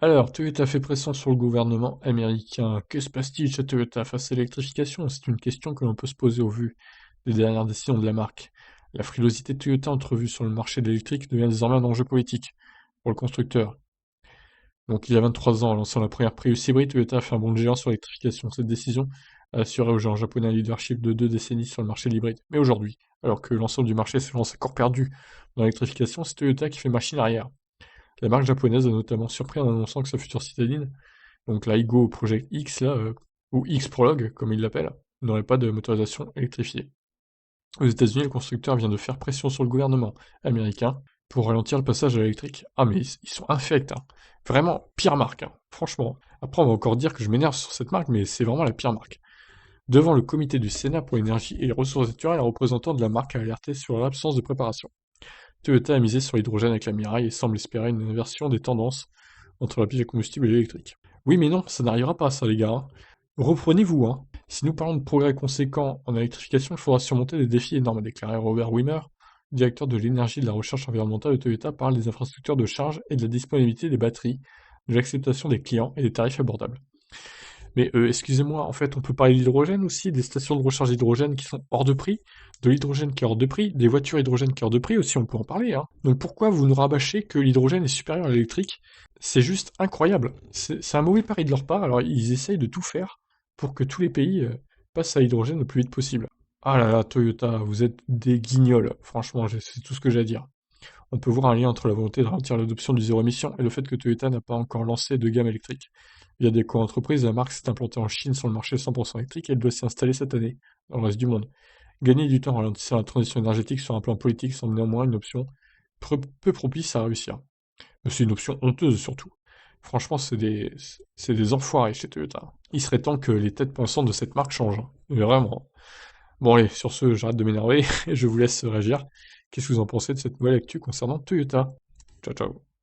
Alors, Toyota fait pression sur le gouvernement américain. Que se passe-t-il chez Toyota face à l'électrification? C'est une question que l'on peut se poser au vu des dernières décisions de la marque. La frilosité de Toyota entrevue sur le marché de l'électrique devient désormais un enjeu politique pour le constructeur. Donc, il y a 23 ans, en lançant la première Prius hybride, Toyota a fait un bond de géant sur l'électrification. Cette décision a assuré aux géants japonais un leadership de 2 décennies sur le marché de l'hybride. Mais aujourd'hui, alors que l'ensemble du marché se lance encore perdu dans l'électrification, c'est Toyota qui fait machine arrière. La marque japonaise a notamment surpris en annonçant que sa future citadine, donc la Igo Project X, là, ou X-Prologue, comme ils l'appellent, n'aurait pas de motorisation électrifiée. Aux États-Unis, le constructeur vient de faire pression sur le gouvernement américain pour ralentir le passage à l'électrique. Ah, mais ils sont infects, hein. Vraiment, pire marque, hein. Franchement. Après, on va encore dire que je m'énerve sur cette marque, mais c'est vraiment la pire marque. Devant le comité du Sénat pour l'énergie et les ressources naturelles, un représentant de la marque a alerté sur l'absence de préparation. Toyota a misé sur l'hydrogène avec la Mirai et semble espérer une inversion des tendances entre la pile à combustible et l'électrique. Oui, mais non, ça n'arrivera pas, ça, les gars, hein. Reprenez-vous, hein. Si nous parlons de progrès conséquents en électrification, il faudra surmonter des défis énormes, a déclaré Robert Wimmer, directeur de l'énergie et de la recherche environnementale de Toyota, parle des infrastructures de charge et de la disponibilité des batteries, de l'acceptation des clients et des tarifs abordables. Mais excusez-moi, en fait, on peut parler d'hydrogène aussi, des stations de recharge d'hydrogène qui sont hors de prix, de l'hydrogène qui est hors de prix, des voitures hydrogène qui est hors de prix aussi, on peut en parler, hein. Donc pourquoi vous nous rabâchez que l'hydrogène est supérieur à l'électrique? C'est juste incroyable. C'est un mauvais pari de leur part, alors ils essayent de tout faire pour que tous les pays passent à l'hydrogène le plus vite possible. Ah là là, Toyota, vous êtes des guignols, franchement, c'est tout ce que j'ai à dire. On peut voir un lien entre la volonté de ralentir l'adoption du zéro émission et le fait que Toyota n'a pas encore lancé de gamme électrique. Via des co-entreprises, la marque s'est implantée en Chine sur le marché 100% électrique et elle doit s'y installer cette année, dans le reste du monde. Gagner du temps en ralentissant la transition énergétique sur un plan politique semble néanmoins une option peu propice à réussir. Mais c'est une option honteuse surtout. Franchement, c'est des enfoirés chez Toyota. Il serait temps que les têtes pensantes de cette marque changent, hein. Mais vraiment. Bon allez, sur ce, j'arrête de m'énerver et je vous laisse réagir. Qu'est-ce que vous en pensez de cette nouvelle actu concernant Toyota? Ciao ciao.